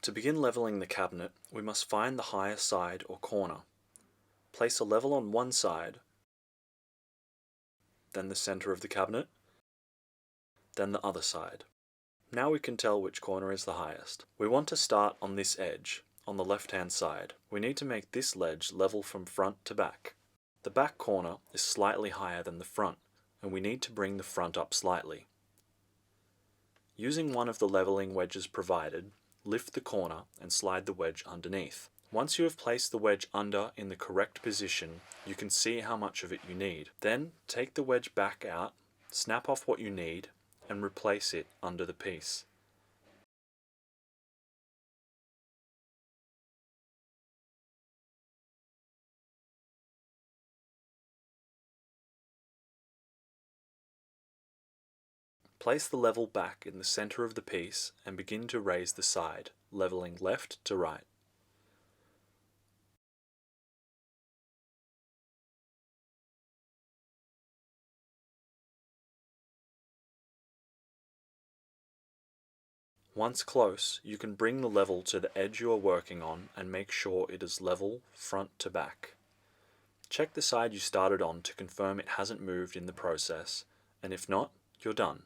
To begin leveling the cabinet, we must find the higher side or corner. Place a level on one side, then the center of the cabinet, then the other side. Now we can tell which corner is the highest. We want to start on this edge, on the left-hand side. We need to make this ledge level from front to back. The back corner is slightly higher than the front, and we need to bring the front up slightly. Using one of the leveling wedges provided, lift the corner and slide the wedge underneath. Once you have placed the wedge under in the correct position, you can see how much of it you need. Then take the wedge back out, snap off what you need, and replace it under the piece. Place the level back in the center of the piece and begin to raise the side, leveling left to right. Once close, you can bring the level to the edge you are working on and make sure it is level front to back. Check the side you started on to confirm it hasn't moved in the process, and if not, you're done.